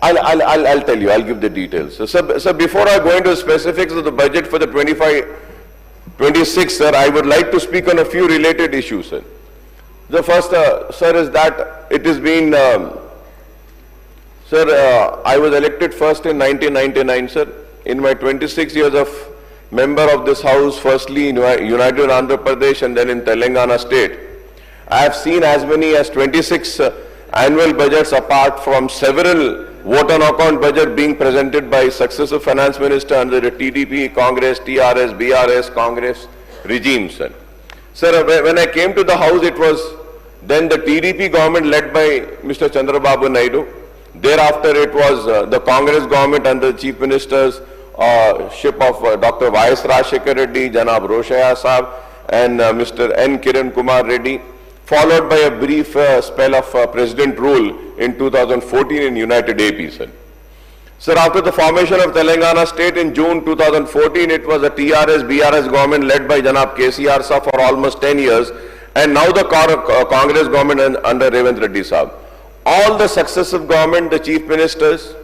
I'll tell you, I'll give the details. So before I go into the specifics of the budget for the 25-26, sir, I would like to speak on a few related issues, sir. The first, sir, is that it has been, sir, I was elected first in 1999, sir. In my 26 years of member of this house, firstly in United Andhra Pradesh and then in Telangana state, I have seen as many as 26 annual budgets apart from several vote on account budget being presented by successive finance minister under the TDP, Congress, TRS, BRS, Congress regime, sir. Sir, when I came to the house, it was then the TDP government led by Mr. Chandrababu Naidu. Thereafter, it was the Congress government under the Chief Minister's ship of Dr. Y.S. Rajshekar Reddy, Janab Roshaya Saab and Mr. N. Kiran Kumar Reddy, followed by a brief spell of President rule in 2014 in United AP, sir. Sir, after the formation of Telangana state in June 2014, it was a TRS, BRS government led by Janab KCR Saab for almost 10 years, and now the Congress government under Revant Reddy Saab. All the successive government, the chief ministers,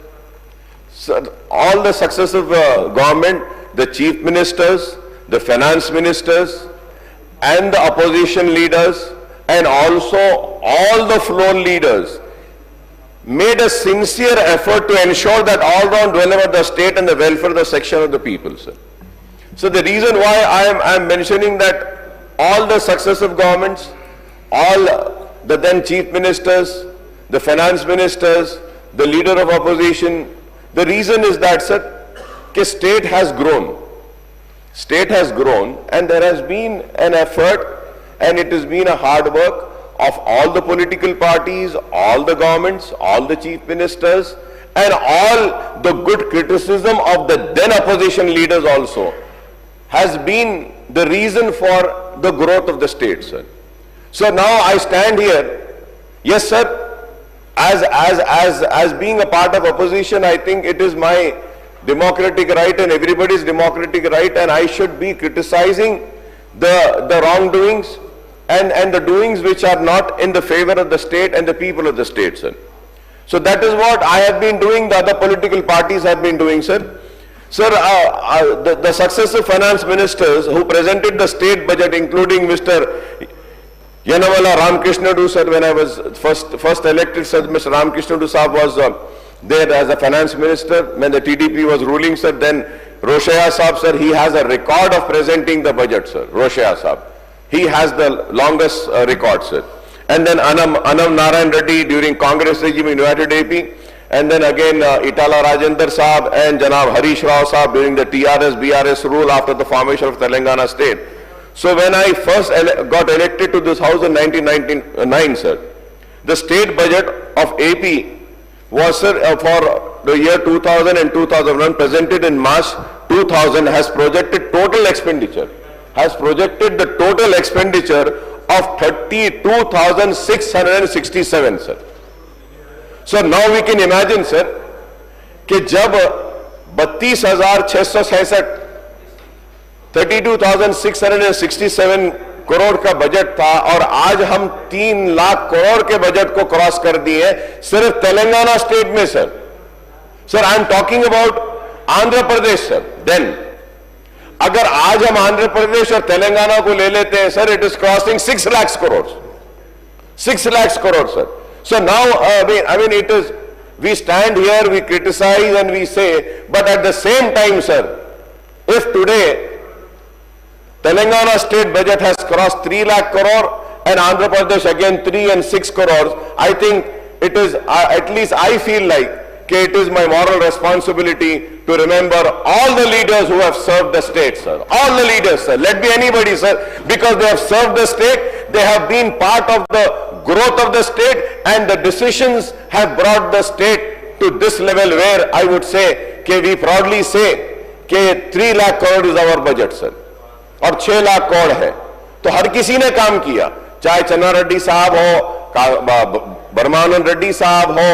all the successive government, the chief ministers, the finance ministers, and the opposition leaders, and also all the floor leaders made a sincere effort to ensure that all round welfare the state and the welfare of the section of the people, sir. So the reason why I am mentioning that all the successive governments, all the then chief ministers, the finance ministers, the leader of opposition, the reason is that, sir, the state has grown. State has grown and there has been an effort and it has been a hard work of all the political parties, all the governments, all the chief ministers, and all the good criticism of the then opposition leaders also has been the reason for the growth of the state, sir. So now I stand here, yes, sir, as being a part of opposition, I think it is my democratic right and everybody's democratic right, and I should be criticizing the wrongdoings and the doings which are not in the favor of the state and the people of the state, sir. So that is what I have been doing, the other political parties have been doing, sir. Sir, the successive finance ministers who presented the state budget, including Mr. Yanavala Ramakrishna, sir, when I was first elected, sir, Mr. Ramakrishna Sahab was there as a finance minister when the TDP was ruling, sir. Then Roshaya Saab, sir, he has a record of presenting the budget, sir, Roshaya Saab. He has the longest record, sir. And then Anam Narayan Reddy during Congress regime in United AP. And then again Itala Rajendra Saab and Janab Harish Rao Saab during the TRS, BRS rule after the formation of Telangana state. So when I first got elected to this house in 1999, sir, the state budget of AP was, sir, for the year 2000 and 2001 presented in March 2000 has projected total expenditure. Has projected the total expenditure of 32,667, sir. So now we can imagine, sir, कि जब 32,666 32,667 करोड़ का budget था और आज हम 3 लाख करोड़ के budget को cross कर दिए सिर्फ तेलंगाना स्टेट में, sir. Sir, I am talking about Andhra Pradesh, sir. Then अगर आज हम आंध्र प्रदेश और तेलंगाना को ले लेते हैं, sir, it is crossing 6 lakh crore. 6 lakh crore, sir. So now I mean it is, we stand here, we criticise and we say, but at the same time, sir, if today Telangana state budget has crossed 3 lakh crore and Andhra Pradesh again 3 and 6 crores, I think it is, at least I feel like it is my moral responsibility to remember all the leaders who have served the state, sir. All the leaders, sir. Let be anybody, sir, because they have served the state, they have been part of the growth of the state, and the decisions have brought the state to this level where I would say, we proudly say, 3 lakh crore is our budget, sir. और 6 लाख करोड़ है. तो हर किसी ने काम किया, चाहे चन्ना रेड्डी साहब हो, बर्मानंद रेड्डी साहब हो,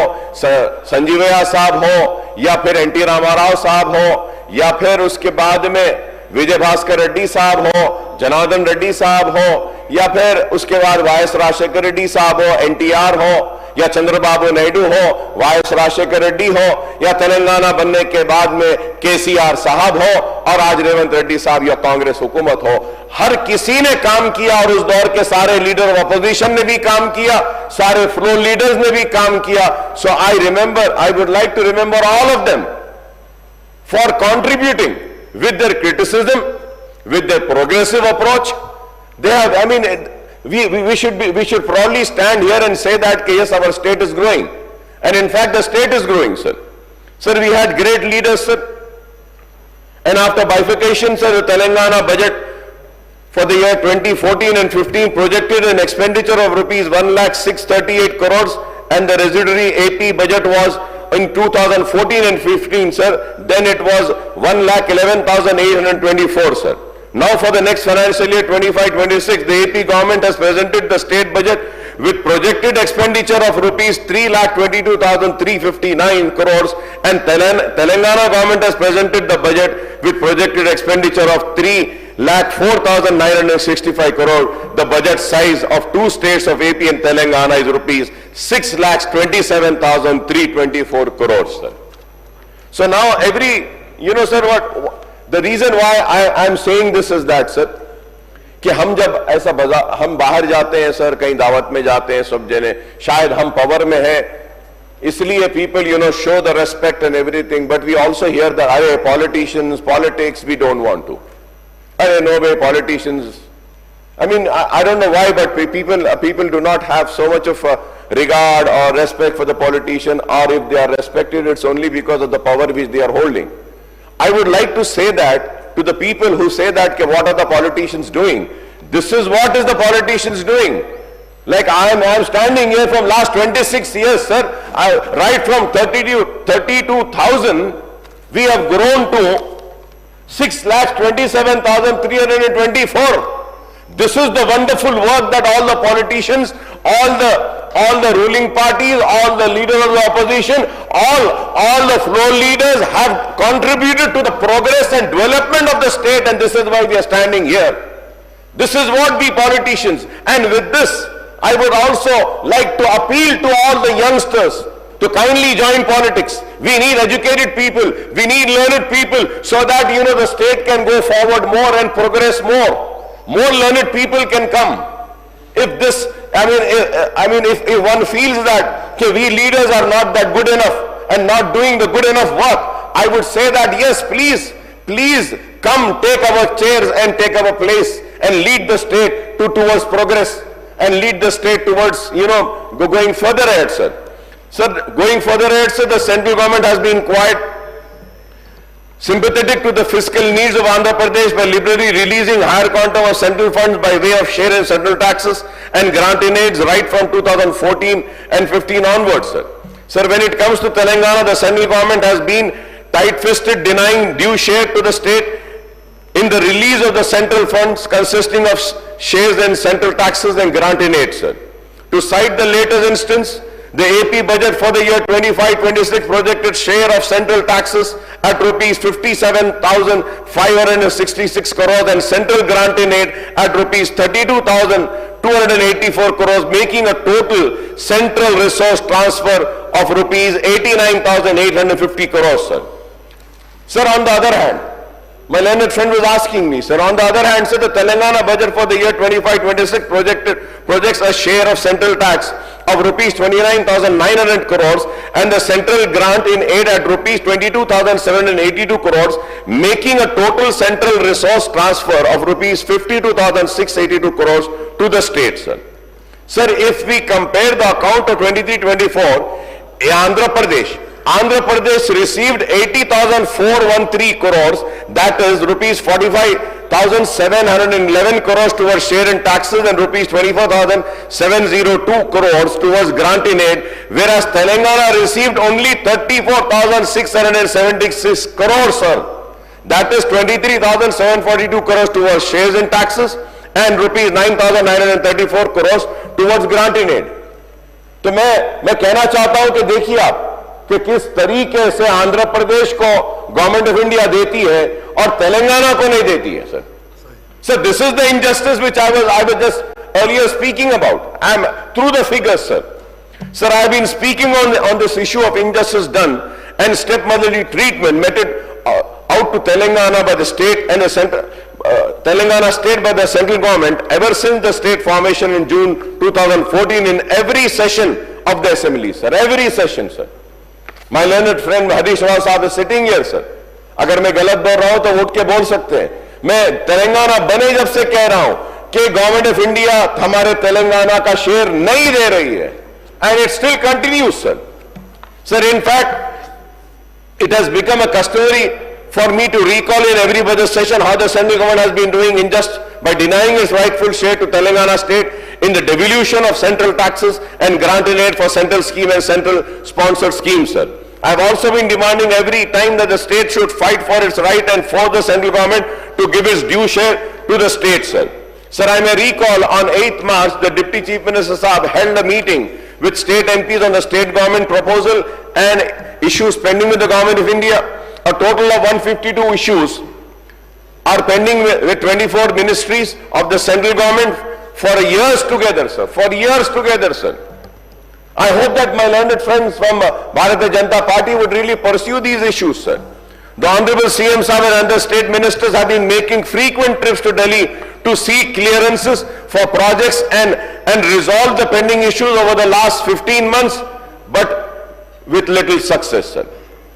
संजीवया साहब हो, या फिर एनटी रामाराव साहब हो, या फिर उसके बाद में विजय भास्कर रेड्डी साहब हो, जनार्दन रेड्डी साहब हो, या फिर उसके बाद वायएस राजशेखर रेड्डी साहब हो, एनटीआर हो, या चंद्रबाबू नायडू हो, वाएस राजशेखर रेड्डी हो, या तेलंगाना बनने के बाद में केसीआर साहब हो और आज रेवंत रेड्डी साहब या कांग्रेस हुकूमत हो, हर किसी ने काम किया और उस दौर के सारे लीडर ऑफ अपोजिशन ने भी काम किया, सारे फ्लोर लीडर्स ने भी काम किया. So I would like to remember all of them for contributing with their criticism, with their progressive approach. They have, I mean, we should proudly stand here and say that yes, our state is growing, and in fact the state is growing, sir. Sir, we had great leaders, sir, and after bifurcation, sir, the Telangana budget for the year 2014 and 15 projected an expenditure of rupees 1,638 crores, and the residuary AP budget was in 2014 and 15, sir. Then it was 1,11,824, sir. Now for the next financial year 25-26, the AP government has presented the state budget with projected expenditure of rupees 3,22,359 crores, and Telangana government has presented the budget with projected expenditure of 3,04,965 crores. The budget size of two states of AP and Telangana is rupees 6,27,324 crores, sir. So now sir, the reason why I am saying this is that, sir, कि हम जब ऐसा हम बाहर जाते हैं sir, कहीं दावत में जाते हैं, सब जने शायद हम पावर में हैं, इसलिए people show the respect and everything, but we also hear that अरे politics we don't want to, अरे no way politicians. I mean, I don't know why, but people do not have so much of regard or respect for the politician, or if they are respected, it's only because of the power which they are holding. I would like to say that to the people who say that, what are the politicians doing? This is what is the politicians doing. Like I am standing here from last 26 years, sir. Right from 32,000, we have grown to 6,27,324. This is the wonderful work that all the politicians, all the ruling parties, all the leaders of the opposition, all the floor leaders have contributed to the progress and development of the state, and this is why we are standing here. This is what we politicians, and with this, I would also like to appeal to all the youngsters to kindly join politics. We need educated people, we need learned people, so that the state can go forward more and progress more. More learned people can come. If this, if one feels that we leaders are not that good enough and not doing the good enough work, I would say that yes, please come, take our chairs and take our place and lead the state towards progress and lead the state towards, going further ahead, sir. Sir, going further ahead, sir, the central government has been quite sympathetic to the fiscal needs of Andhra Pradesh by liberally releasing higher quantum of central funds by way of share in central taxes and grant-in-aids right from 2014 and 15 onwards, sir. Sir, when it comes to Telangana, the central government has been tight-fisted, denying due share to the state in the release of the central funds consisting of shares in central taxes and grant-in-aids, sir. To cite the latest instance, the AP budget for the year 25-26 projected share of central taxes at rupees 57,566 crores and central grant-in-aid at rupees 32,284 crores, making a total central resource transfer of rupees 89,850 crores, sir. Sir, on the other hand, my learned friend was asking me, sir, on the other hand, sir, the Telangana budget for the year 25-26 projects a share of central tax of rupees 29,900 crores and the central grant in aid at rupees 22,782 crores, making a total central resource transfer of rupees 52,682 crores to the state, sir. Sir, if we compare the account of 23-24, Andhra Pradesh received 80,413 crores, that is rupees 45,711 crores towards share in taxes and rupees 24,702 crores towards grant in aid, whereas Telangana received only 34,676 crores, sir. That is 23,742 crores towards shares in taxes and rupees 9,934 crores towards grant in aid. तो मैं कहना चाहता हूं कि देखिए आप कि किस तरीके से आंध्र प्रदेश को गवर्नमेंट ऑफ इंडिया देती है और तेलंगाना को नहीं देती है, sir. Sir, this is the injustice which I was just earlier speaking about. I am through the figures, sir. Sir, I have been speaking on this issue of injustice done and stepmotherly treatment meted out to Telangana by the state and the center, Telangana state by the central government ever since the state formation in June 2014 in every session of the assembly, sir. Every session, sir. My learned friend Harish Rao Saab is sitting here, sir. अगर मैं गलत बोल रहा हूं तो उठ के बोल सकते हैं. मैं तेलंगाना बने जब से कह रहा हूं कि गवर्नमेंट ऑफ इंडिया हमारे तेलंगाना का शेयर नहीं दे रही है. And it still continues, sir. Sir, in fact, it has become a customary for me to recall in every budget session how the central government has been doing unjust by denying its rightful share to Telangana state in the devolution of central taxes and granting aid for central scheme and central sponsored schemes, sir. I have also been demanding every time that the state should fight for its right and for the central government to give its due share to the state, sir. Sir, I may recall on 8th March, the Deputy Chief Minister Saab held a meeting with state MPs on the state government proposal and issues pending with the government of India. A total of 152 issues are pending with 24 ministries of the central government for years together, sir. For years together, sir. I hope that my learned friends from Bharatiya Janata Party would really pursue these issues, sir. The Honorable CM Saab and other state ministers have been making frequent trips to Delhi to seek clearances for projects and resolve the pending issues over the last 15 months, but with little success, sir.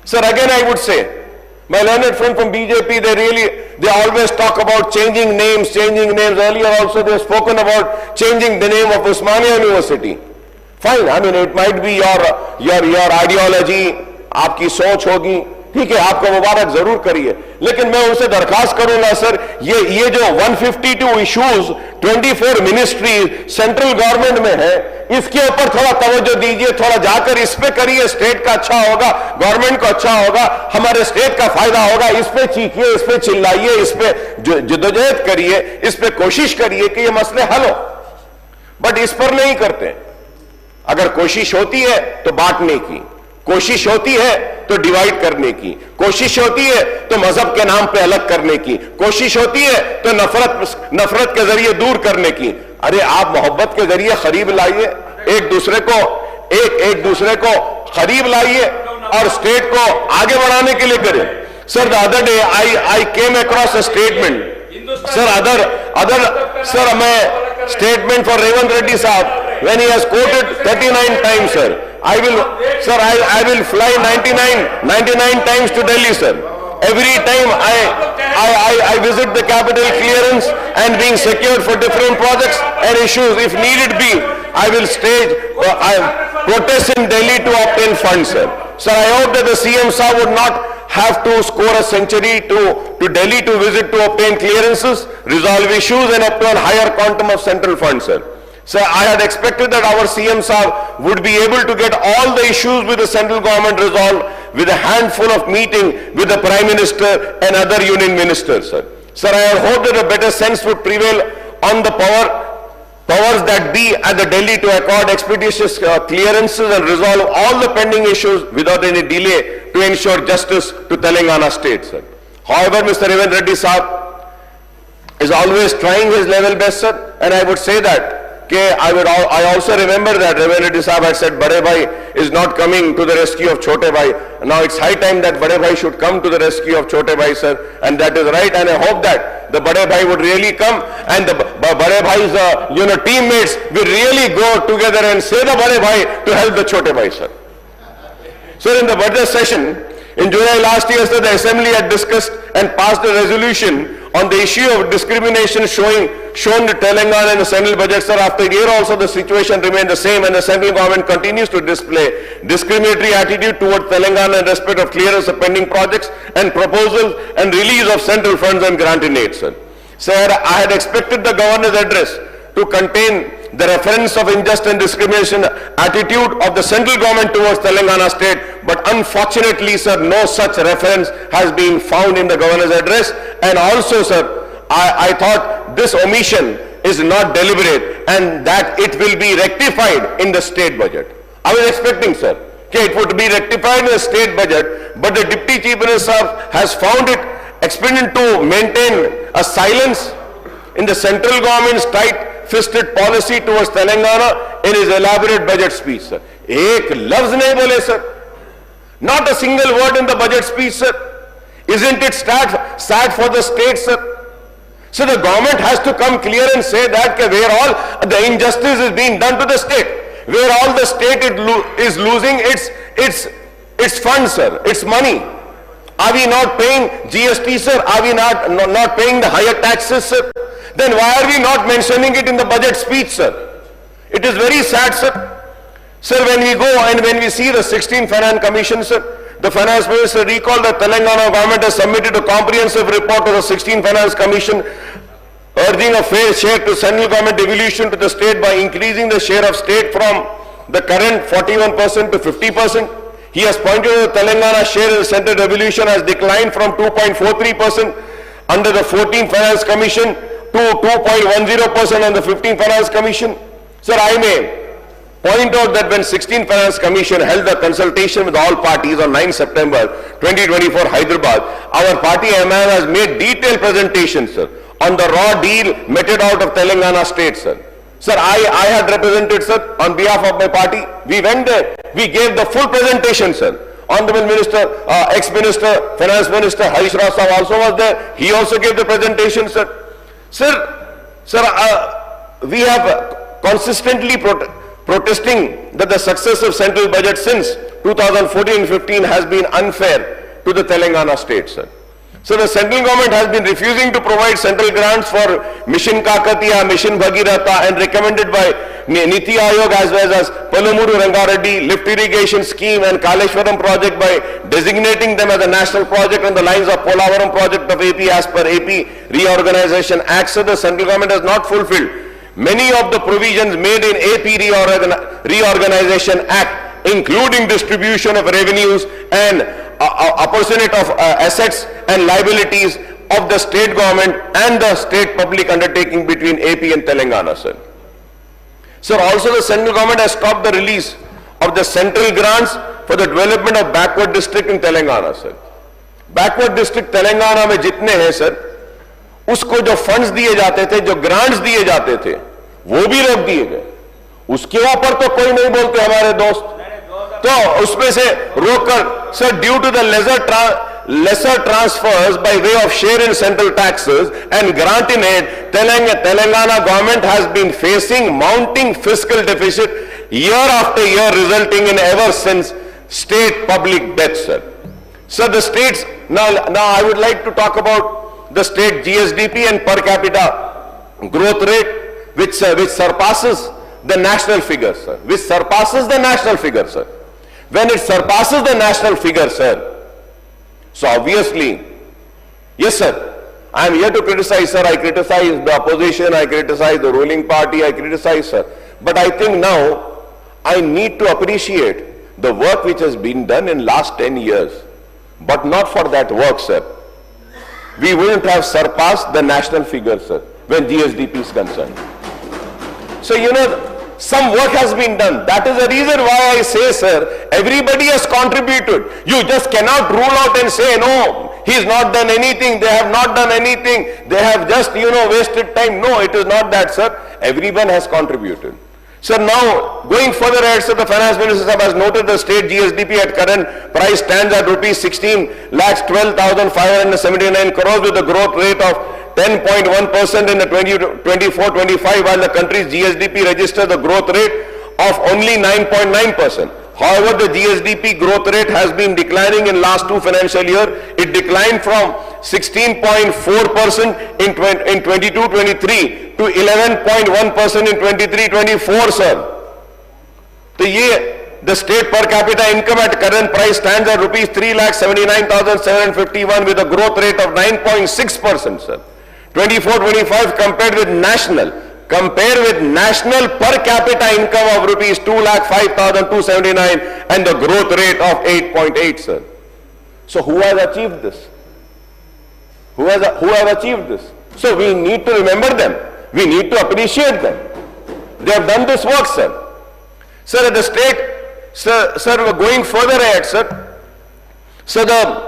Sir, again I would say, my learned friend from BJP, they always talk about changing names. Earlier also they have spoken about changing the name of Osmania University. Fine, I mean it might be your ideology, आपकी सोच होगी, ठीक है, आपको मुबारक जरूर करिए, लेकिन मैं उनसे दरखास्त करूंगा सर, ये जो 152 इश्यूज 24 मिनिस्ट्री सेंट्रल गवर्नमेंट में है, इसके ऊपर थोड़ा तवज्जो दीजिए, थोड़ा जाकर इस पे करिए, स्टेट का अच्छा होगा, गवर्नमेंट को अच्छा होगा, हमारे स्टेट का फायदा होगा, इस पे चीखिए, इस पे चिल्लाइए, इस पे जद्दोजहद करिए, इस पे कोशिश करिए कि ये मसले हल हो. बट इस पर नहीं करते. अगर कोशिश होती है तो बांटने की, कोशिश होती है तो डिवाइड करने की, कोशिश होती है तो मजहब के नाम पे अलग करने की, कोशिश होती है तो नफरत के जरिए दूर करने की. अरे आप मोहब्बत के जरिए करीब लाइए, एक दूसरे को करीब लाइए और स्टेट को आगे बढ़ाने के लिए करें. Sir, the other day I came across a statement. Sir, मैं स्टेटमेंट फॉर रेवंत रेड्डी साहब when he has quoted 39 times, sir. I will fly 99 times to Delhi, sir. Every time I visit the capital clearance and being secured for different projects and issues. If needed be, I will stage protest in Delhi to obtain funds, sir. Sir, I hope that the CM Saab would not have to score a century to Delhi to visit to obtain clearances, resolve issues and obtain higher quantum of central funds, sir. Sir, I had expected that our CM Saab would be able to get all the issues with the central government resolved with a handful of meeting with the Prime Minister and other union ministers, sir. Sir, I had hoped that a better sense would prevail on the powers that be at the Delhi to accord expeditious clearances and resolve all the pending issues without any delay to ensure justice to Telangana state, sir. However, Mr. Revan Reddy Saab is always trying his level best, sir, and I would say that I also remember that Revan Reddy Saab had said Bade Bhai is not coming to the rescue of Chote Bhai. Now it's high time that Bade Bhai should come to the rescue of Chote Bhai, sir, and that is right, and I hope that the Bade Bhai would really come and the Bade Bhai's teammates will really go together and say the Bade Bhai to help the Chote Bhai, sir. Sir, in the budget session in July last year, sir, the Assembly had discussed and passed a resolution on the issue of discrimination shown to Telangana in the central budget, sir. After a year also the situation remained the same and the central government continues to display discriminatory attitude towards Telangana in respect of clearance of pending projects and proposals and release of central funds and granting aid, sir. Sir, I had expected the governor's address to contain the reference of injustice and discrimination attitude of the central government towards Telangana state, but unfortunately, sir, no such reference has been found in the governor's address. And also, sir, I thought this omission is not deliberate and that it will be rectified in the state budget. I was expecting, sir, it would be rectified in the state budget, but the Deputy Chief Minister has found it expedient to maintain a silence in the central government's tight-fisted policy towards Telangana in his elaborate budget speech, sir. एक लफ्ज नहीं बोले sir, not a single word in the budget speech, sir. Isn't it sad for the state, sir? So the government has to come clear and say that where all the injustice is being done to the state, where all the state is losing its funds, sir, its money. Are we not paying GST, sir? Are we not paying the higher taxes, sir? Then why are we not mentioning it in the budget speech, sir? It is very sad, sir. Sir, when we go and when we see the 16th Finance Commission, sir, the Finance Minister recalled that Telangana government has submitted a comprehensive report to the 16th Finance Commission urging a fair share to central government devolution to the state by increasing the share of state from the current 41% to 50%. He has pointed out that Telangana share in the central devolution has declined from 2.43% under the 14th Finance Commission to 2.10% on the 15th Finance Commission. Sir, I may point out that when 16th Finance Commission held a consultation with all parties on 9 September 2024 Hyderabad, our party MIM has made detailed presentations, sir, on the raw deal meted out of Telangana state, sir. Sir, I had represented, sir, on behalf of my party. We went there. We gave the full presentation, sir. Honorable Minister, ex-Minister, Finance Minister Harish Rao Saab also was there. He also gave the presentation, sir. Sir, we have consistently protesting that the success of central budget since 2014-15 has been unfair to the Telangana state, sir. So the central government has been refusing to provide central grants for Mission Kakatiya, Mission Bhagiratha, and recommended by Niti Aayog as well as Palamuru Rangareddy lift irrigation scheme and Kaleshwaram project by designating them as a national project on the lines of Polavaram project of AP as per AP Reorganization Act. So the central government has not fulfilled many of the provisions made in AP Reorganization Act, including distribution of revenues and apportionment of assets and liabilities of the state government and the state public undertaking between AP and Telangana, sir. Sir, also the central government has stopped the release of the central grants for the development of backward district in Telangana, sir. Backward district Telangana में जितने हैं, sir, उसको जो funds दिए जाते थे, जो grants दिए जाते थे, वो भी रोक दिए गए. उसके ऊपर तो कोई नहीं बोलते हमारे दोस्त. तो उसमें से रोककर, sir, due to the lesser transfers by way of share in central taxes and grant in aid, Telangana government has been facing mounting fiscal deficit year after year, resulting in ever since state public debt, sir. So the states, now I would like to talk about the state GSDP and per capita growth rate, which surpasses the national figure, sir. Which surpasses the national figure, sir. When it surpasses the national figure, sir, so obviously, yes, sir, I am here to criticize, sir. I criticize the opposition, I criticize the ruling party, I criticize, sir. But I think now I need to appreciate the work which has been done in last 10 years. But not for that work, sir, we wouldn't have surpassed the national figure, sir, when GSDP is concerned. So, you know, some work has been done. That is the reason why I say, sir, everybody has contributed. You just cannot rule out and say, no, he's not done anything, they have not done anything, they have just, wasted time. No, it is not that, sir. Everyone has contributed. So now, going further ahead, sir, the Finance Minister has noted the state GSDP at current price stands at rupees 16,12,579 crores with a growth rate of 10.1% in the 24-25, while the country's GSDP registers the growth rate of only 9.9%. However, the GSDP growth rate has been declining in last two financial years. It declined from 16.4% in 22-23 to 11.1% in 23-24, sir. So, the state per capita income at current price stands at rupees 3,79,751 with a growth rate of 9.6%, sir. 24-25 compared with national per capita income of rupees 2,05,279 and the growth rate of 8.8, sir. So who has achieved this? Who has achieved this? So we need to remember them. We need to appreciate them. They have done this work, sir. Sir, at the state, sir, we're going further ahead, sir. So the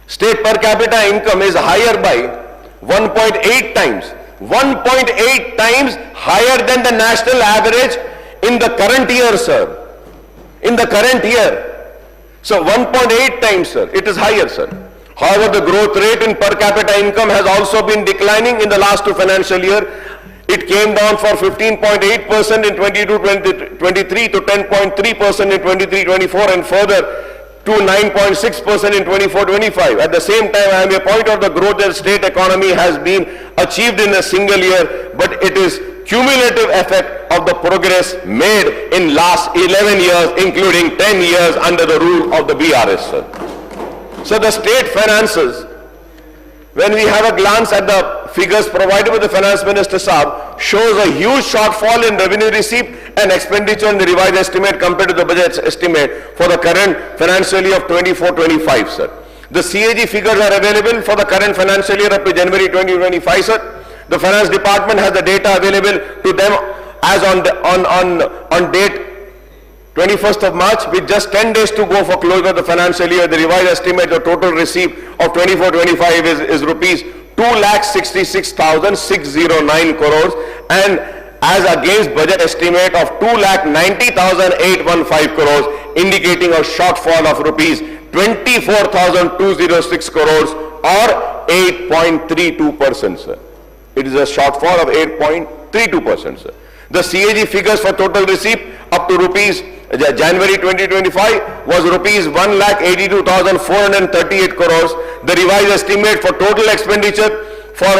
state per capita income is higher by 1.8 times. 1.8 times higher than the national average in the current year, sir. in the current year. So 1.8 times, sir. It is higher, sir. However, the growth rate in per capita income has also been declining in the last two financial year. It came down from 15.8% in 22-23 to 10.3% in 23-24 and further to 9.6% in 24-25. At the same time, I am a point of the growth that state economy has been achieved in a single year, but it is cumulative effect of the progress made in last 11 years, including 10 years under the rule of the BRS, sir. So the state finances, when we have a glance at the figures provided by the Finance Minister Saab, shows a huge shortfall in revenue receipt and expenditure in the revised estimate compared to the budget estimate for the current financial year of 24-25, sir. The CAG figures are available for the current financial year up to January 2025, sir. The Finance Department has the data available to them as on date 21st of March, with just 10 days to go for closure of the financial year. The revised estimate of total receipt of 24-25 is rupees 2,66,609 crores and as against budget estimate of 2,90,815 crores, indicating a shortfall of rupees 24,206 crores or 8.32%, sir. It is a shortfall of 8.32%, sir. The CAG figures for total receipt up to January 2025 was rupees 1,82,438 crores. The revised estimate for total expenditure for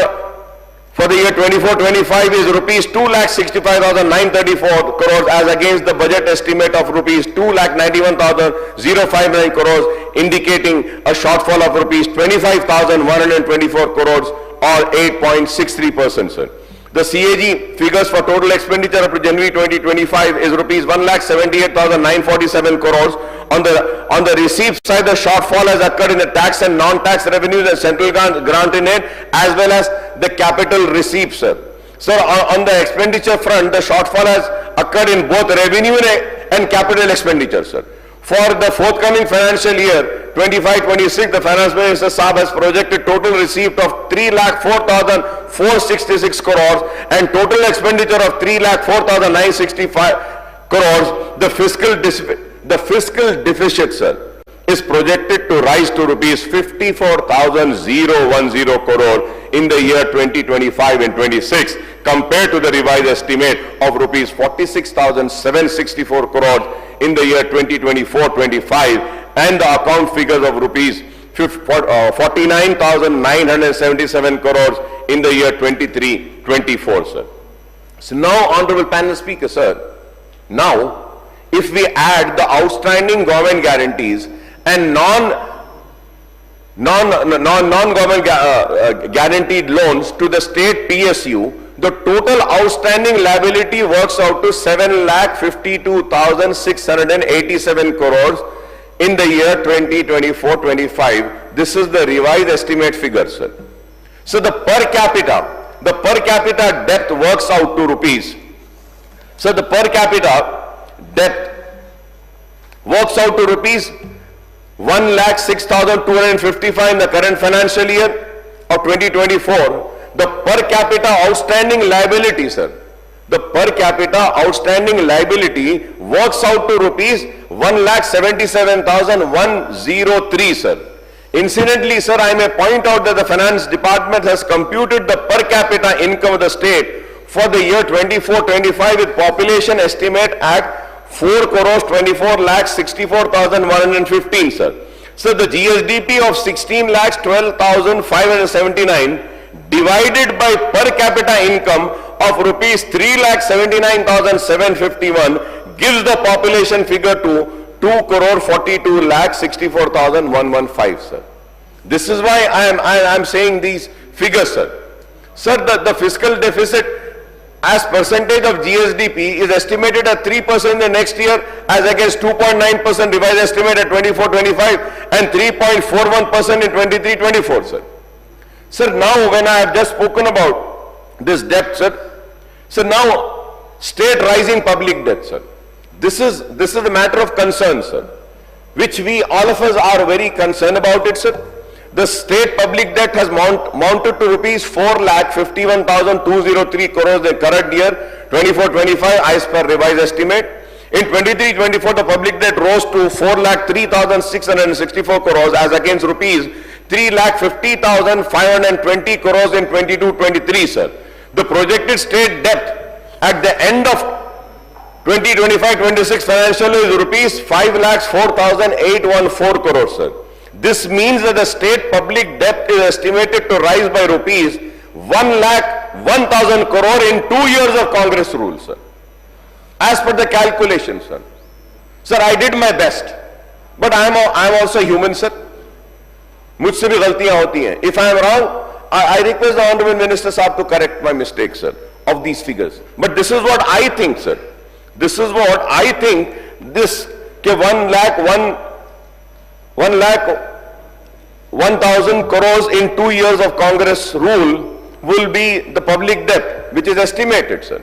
the year 24-25 is rupees 2,65,934 crores as against the budget estimate of rupees 2,91,059 crores, indicating a shortfall of rupees 25,124 crores or 8.63%, sir. The CAG figures for total expenditure up to January 2025 is rupees 1,78,947 crores. On the receipt side, the shortfall has occurred in the tax and non-tax revenues and central grant in aid as well as the capital receipts, sir. So on the expenditure front, the shortfall has occurred in both revenue and capital expenditure, sir. For the forthcoming financial year 25-26, the Finance Minister Saab has projected total receipt of 3,04,466 crores and total expenditure of 3,04,965 crores. The fiscal deficit, sir, is projected to rise to rupees 54,010 crore in the year 2025 and 26 compared to the revised estimate of rupees 46,764 crores in the year 2024-25 and the account figures of rupees 49,977 crores in the year 23-24, sir. So now, Honorable Panel Speaker, sir, now if we add the outstanding government guarantees and non-government guaranteed loans to the state PSU, the total outstanding liability works out to 7,52,687 crores in the year 2024-25. This is the revised estimate figure, sir. So the per capita debt works out to rupees. So the per capita debt works out to rupees 1,06,255 in the current financial year of 2024. The per capita outstanding liability, sir, the per capita outstanding liability works out to rupees 1,77,103, sir. Incidentally, sir, I may point out that the Finance Department has computed the per capita income of the state for the year 24-25 with population estimate at 4,24,64,115, sir. So the GSDP of 16,12,579 divided by per capita income of rupees 3,79,751 gives the population figure to 2,42,64,115, sir. This is why I am saying these figures, sir. Sir, the fiscal deficit as percentage of GSDP is estimated at 3% in the next year as against 2.9% revised estimate at 24-25 and 3.41% in 23-24, sir. Sir, now when I have just spoken about this debt, sir, so now state rising public debt, sir. This is a matter of concern, sir, which we all of us are very concerned about it, sir. The state public debt has mounted to rupees 4,51,203 crores in the current year 24-25 as per revised estimate. In 23-24, the public debt rose to 4,03,664 crores as against rupees 3,50,520 crores in 22-23, sir. The projected state debt at the end of 2025-26 financial year is rupees 5,04,814 crores, sir. This means that the state public debt is estimated to rise by rupees 1,01,000 crore in 2 years of Congress rule, sir. As per the calculation, sir. Sir, I did my best, but I am also human, sir. मुझसे भी गलतियां होती हैं. If I am wrong, I request the Honorable Minister Saab to correct my mistakes, sir, of these figures. But this is what I think, sir. This is what I think. This ke 1,01,000 crores in 2 years of Congress rule will be the public debt, which is estimated, sir.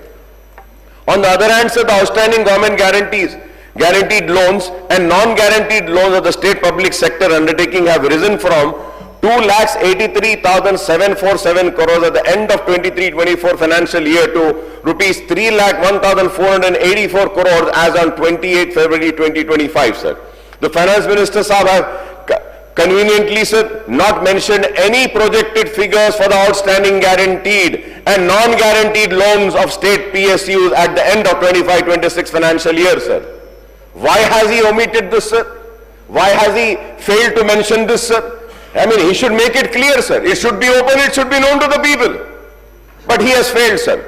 On the other hand, sir, the outstanding government guaranteed loans and non-guaranteed loans of the state public sector undertaking have risen from 2,83,747 crores at the end of 23-24 financial year to rupees 3,01,484 crores as on 28 February 2025, sir. The Finance Minister Saab have conveniently, sir, not mentioned any projected figures for the outstanding guaranteed and non-guaranteed loans of state PSUs at the end of 25-26 financial year, sir. Why has he omitted this, sir? Why has he failed to mention this, sir? I mean, he should make it clear, sir. It should be open, it should be known to the people. But he has failed, sir.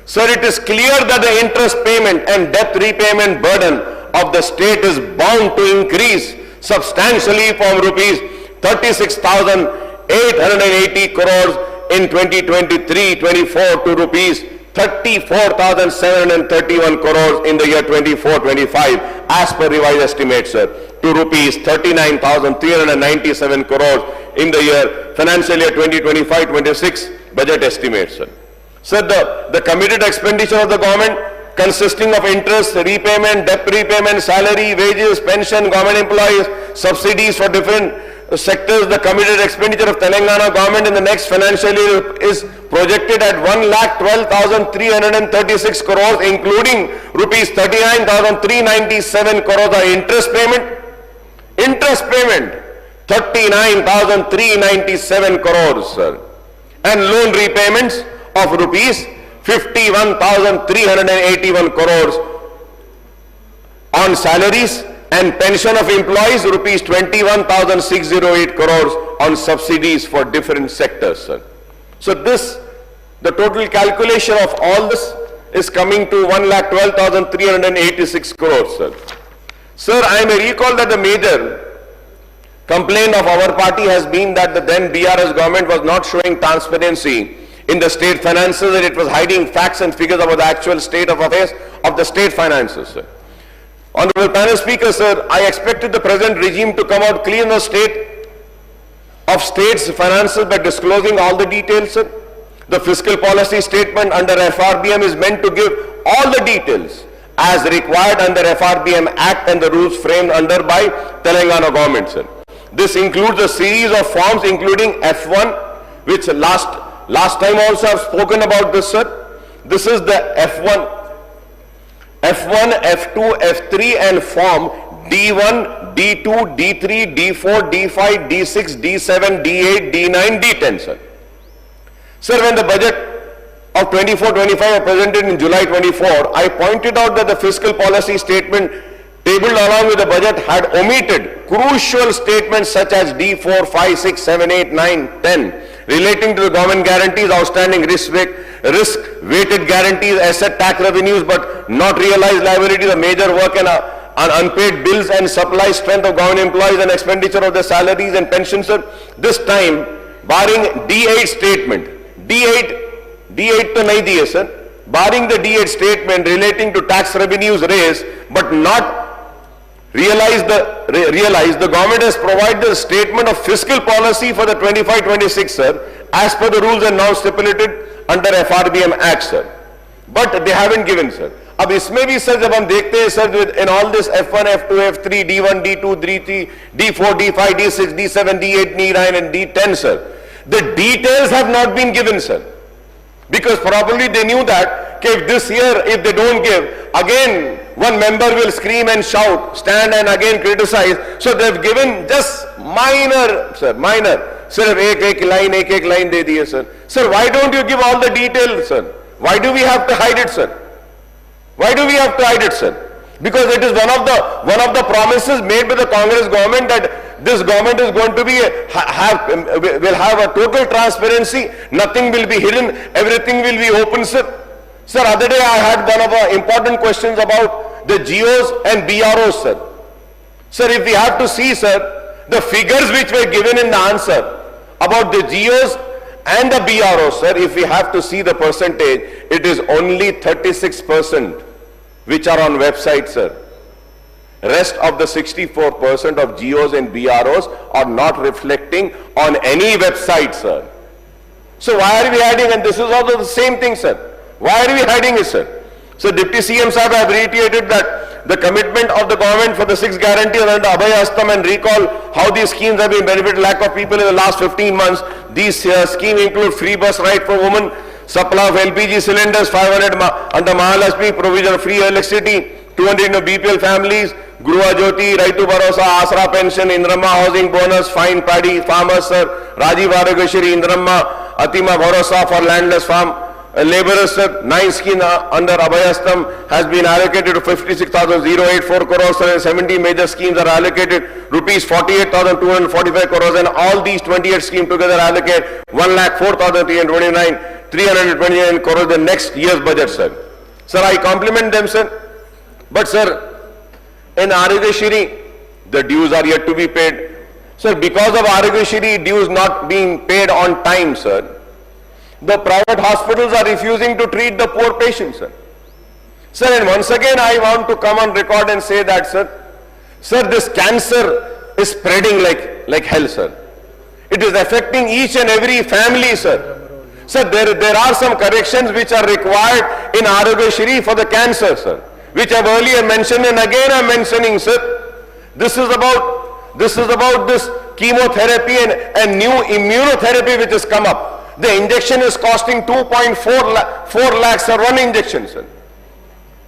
Sir, it is clear that the interest payment and debt repayment burden of the state is bound to increase substantially from rupees 36,880 crores in 2023-24 to rupees 34,731 crores in the year 24-25 as per revised estimates, sir, to rupees 39,397 crores in the year financial year 2025-26 budget estimates, sir. Sir, the committed expenditure of the government consisting of interest, repayment, debt repayment, salary, wages, pension, government employees, subsidies for different sectors, the committed expenditure of Telangana government in the next financial year is projected at 1,12,336 crores, including rupees 39,397 crores of interest payment. Interest payment, 39,397 crores, sir. And loan repayments of rupees 51,381 crores on salaries and pension of employees, rupees 21,608 crores on subsidies for different sectors, sir. So this, the total calculation of all this is coming to 1,12,386 crores, sir. Sir, I may recall that the major complaint of our party has been that the then BRS government was not showing transparency in the state finances, and it was hiding facts and figures about the actual state of affairs of the state finances, sir. Honorable panel speaker, sir, I expected the present regime to come out clean the state of state's finances by disclosing all the details, sir. The fiscal policy statement under FRBM is meant to give all the details as required under FRBM Act and the rules framed under by Telangana government, sir. This includes a series of forms including F1, which last time also I've spoken about this, sir. This is the F1, F2, F3 and form D1, D2, D3, D4, D5, D6, D7, D8, D9, D10, sir. Sir, when the budget of 24-25 was presented in July 24, I pointed out that the fiscal policy statement tabled along with the budget had omitted crucial statements such as D4, 5, 6, 7, 8, 9, 10 relating to the government guarantees, outstanding risk-weighted guarantees, asset tax revenues but not realized liabilities, the major work and unpaid bills and supply strength of government employees and expenditure of their salaries and pensions, sir. This time, barring D8 statement, D8 to nahi diye, sir. Barring the D8 statement relating to tax revenues raised but not realized, the government has provided a statement of fiscal policy for the 25-26, sir, as per the rules and norms stipulated under FRBM Act, sir. But they haven't given, sir. अब इसमें भी sir जब हम देखते हैं sir in all this F1, F2, F3, D1, D2, D3, D4, D5, D6, D7, D8, D9 and D10, sir. The details have not been given, sir. Because probably they knew that if this year, if they don't give, again one member will scream and shout, stand and again criticize. So they've given just minor, sir, minor. Sir, एक line दे दिए, sir. Sir, why don't you give all the details, sir? Why do we have to hide it, sir? Why do we have to hide it, sir? Because it is one of the promises made by the Congress government that this government is going to be will have a total transparency. Nothing will be hidden. Everything will be open, sir. Sir, other day I had one of the important questions about the GOs and BROs, sir. Sir, if we have to see, sir, the figures which were given in the answer about the GOs and the BROs, sir, if we have to see the percentage, it is only 36% which are on website, sir. Rest of the 64% of GOs and BROs are not reflecting on any website, sir. So why are we hiding? And this is also the same thing, sir. Why are we hiding it, sir? So Deputy CM Sahib have reiterated that the commitment of the government for the 6 guarantees under Abhay Astam and recall how these schemes have been benefited lakh of people in the last 15 months. These schemes include free bus ride for women, supply of LPG cylinders, 500 under Mahalakshmi, provision of free electricity, 200 BPL families, Gruha Jyoti, Raitu Bharosa, Asra pension, Indramma housing bonus, fine paddy farmers, sir, Rajiv Arogeshwari, Indramma, Atima Bharosa for landless farm laborers, sir. 9 schemes under Abhay Astam has been allocated to 56,084 crores, sir, and 70 major schemes are allocated rupees 48,245 crores, and all these 28 schemes together allocate 1,04,329 crores the next year's budget, sir. Sir, I compliment them, sir. But, sir, in Arogeshwari, the dues are yet to be paid. Sir, because of Arogeshwari dues not being paid on time, sir, the private hospitals are refusing to treat the poor patients, sir. Sir, and once again I want to come on record and say that, sir, this cancer is spreading like hell, sir. It is affecting each and every family, sir. Sir, there are some corrections which are required in Arogeshwari for the cancer, sir, which I have earlier mentioned, and again I am mentioning, sir. This is about this chemotherapy and new immunotherapy which has come up. The injection is costing 2.4 lakhs, sir, one injection, sir.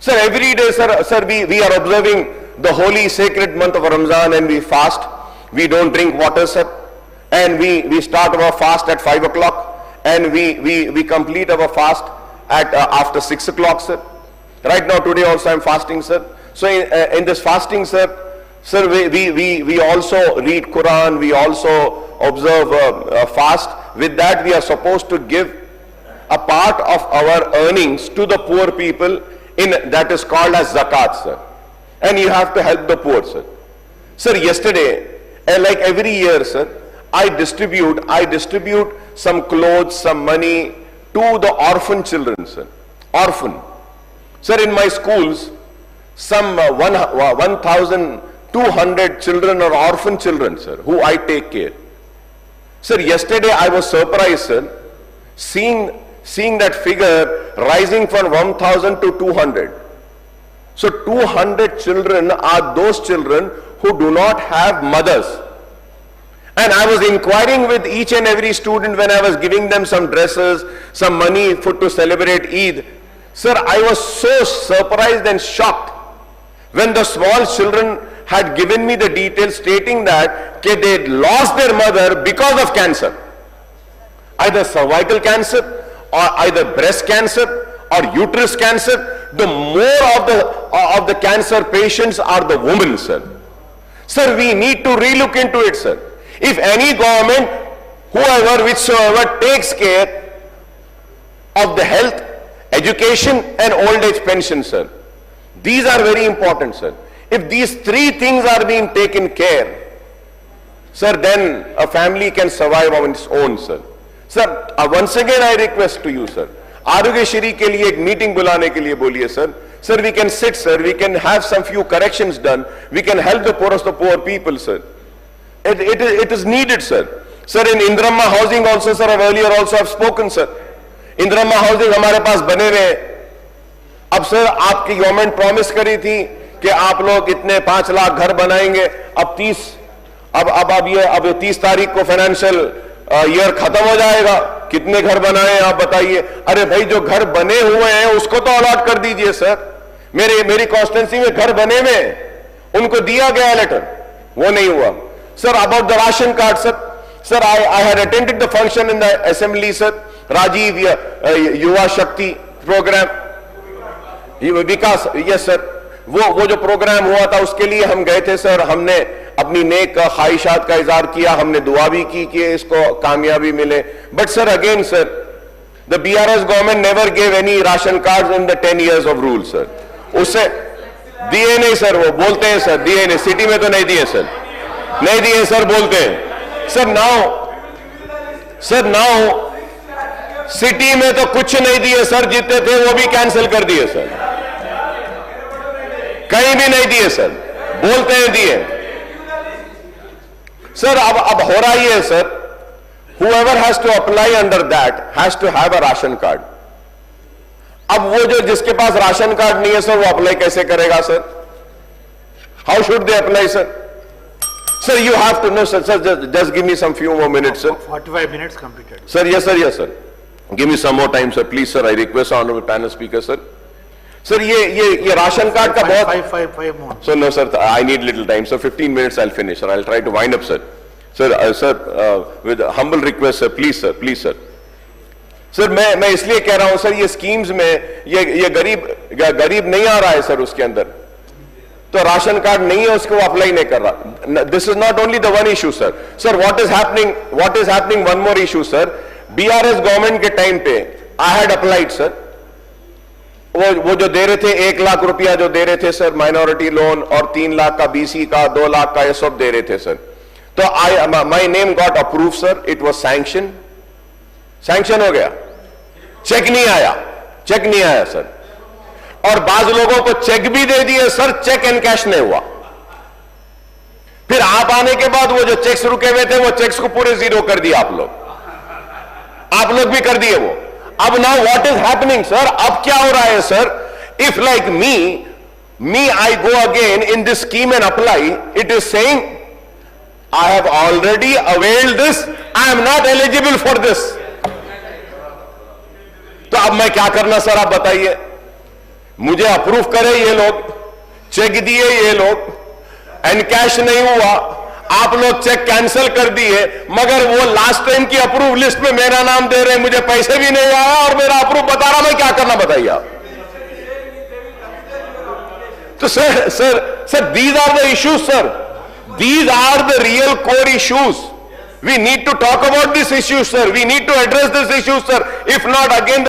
Sir, every day, sir, we are observing the holy sacred month of Ramzan and we fast. We don't drink water, sir. And we start our fast at 5 o'clock and we complete our fast at after 6 o'clock, sir. Right now, today also I am fasting, sir. So in this fasting, sir, we also read Quran, we also observe fast. With that, we are supposed to give a part of our earnings to the poor people that is called as zakat, sir. And you have to help the poor, sir. Sir, yesterday, like every year, sir, I distribute some clothes, some money to the orphan children, sir. Orphan. Sir, in my schools, some 1,200 children are orphan children, sir, who I take care. Sir, yesterday I was surprised, sir, seeing that figure rising from 1,000 to 200. So 200 children are those children who do not have mothers. And I was inquiring with each and every student when I was giving them some dresses, some money to celebrate Eid. Sir, I was so surprised and shocked when the small children had given me the details stating that they lost their mother because of cancer. Either cervical cancer or either breast cancer or uterus cancer. The more of the cancer patients are the women, sir. Sir, we need to relook into it, sir. If any government, whichsoever takes care of the health, education and old age pension, sir, these are very important, sir. If these 3 things are being taken care, sir, then a family can survive on its own, sir. Sir, once again I request to you, sir, Arogeshwari ke liye ek meeting bulane ke liye boliye, sir. Sir, we can sit, sir, we can have some few corrections done, we can help the poorest of poor people, sir. It is needed, sir. Sir, in Indramma housing also, sir, earlier also I have spoken, sir. Indramma housing हमारे पास बने रहे. अब sir आपकी government promise करी थी कि आप लोग इतने 5 लाख घर बनाएंगे. अब 30 तारीख को फाइनेंशियल ईयर खत्म हो जाएगा. कितने घर बनाए हैं आप बताइए? अरे भाई जो घर बने हुए हैं उसको तो अलॉट कर दीजिए सर। मेरी कॉन्स्टिट्यूंसी में घर बने हुए हैं, उनको दिया गया लेटर, वो नहीं हुआ। Sir about the ration card sir I had attended the function in the assembly sir, Rajiv Yuva Shakti programme Vikas, yes sir, वो जो प्रोग्राम हुआ था उसके लिए हम गए थे सर। हमने अपनी नेक ख्वाहिशात का इजहार किया, हमने दुआ भी की कि इसको कामयाबी मिले। But sir again sir, the BRS government never gave any ration card in the 10 years of rule sir. उससे दिए नहीं सर, वो बोलते हैं सर दिए नहीं, सिटी में तो नहीं दिए सर, नहीं दिए सर बोलते हैं सर। नाउ सिटी में तो कुछ नहीं दिए सर, जितने थे वो भी कैंसिल कर दिए सर, कहीं भी नहीं दिए सर, बोलते हैं दिए सर। अब हो रहा ही है sir, whoever has to apply under that has to have a ration card। अब वो जो जिसके पास राशन कार्ड नहीं है सर, वो अप्लाई कैसे करेगा sir? How should they apply sir? Sir you have to know sir, just give me some few more minutes sir. 45 minutes completed. Sir yes sir, give me some more time sir please sir, I request honourable panel speaker sir. Sir ये ration card का बहुत five more. Sir no sir, I need little time sir, 15 minutes I finish sir, I try to wind up sir. Sir with humble request sir, please sir. Sir मैं इसलिए कह रहा हूं sir, ये schemes में ये गरीब नहीं आ रहा है सर, उसके अंदर तो राशन कार्ड नहीं है, उसको अप्लाई नहीं कर रहा। This is not only the one issue sir. Sir what is happening one more issue sir, BRS government के टाइम पे आई हैड अप्लाइड सर, वो जो दे रहे थे 1 लाख रुपया जो दे रहे थे सर माइनॉरिटी लोन, और 3 लाख का BC का, 2 लाख का, ये सब दे रहे थे सर। तो my name got approve sir, it was sanction हो गया, चेक नहीं आया सर। और बाज लोगों को चेक भी दे दिए सर, चेक एंड कैश नहीं हुआ। फिर आप आने के बाद वो जो चेक्स रुके हुए थे, वो चेक्स को पूरे जीरो कर दिया आप लोग भी कर दिए वो। अब now what is happening sir, अब क्या हो रहा है sir? If like me I go again in this scheme and apply, it is saying I have already availed this, I am not eligible for this. तो अब मैं क्या करना सर, आप बताइए? मुझे अप्रूव करे ये लोग, चेक दिए ये लोग, एंड कैश नहीं हुआ, आप लोग चेक कैंसिल कर दिए, मगर वो लास्ट टाइम की अप्रूव लिस्ट में मेरा नाम दे रहे हैं, मुझे पैसे भी नहीं आया और मेरा अप्रूव बता रहा, मैं क्या करना बताइए आप? तो sir these are the issues sir, these are the real core issues. We need to talk about these issues sir, we need to address these issues sir, if not again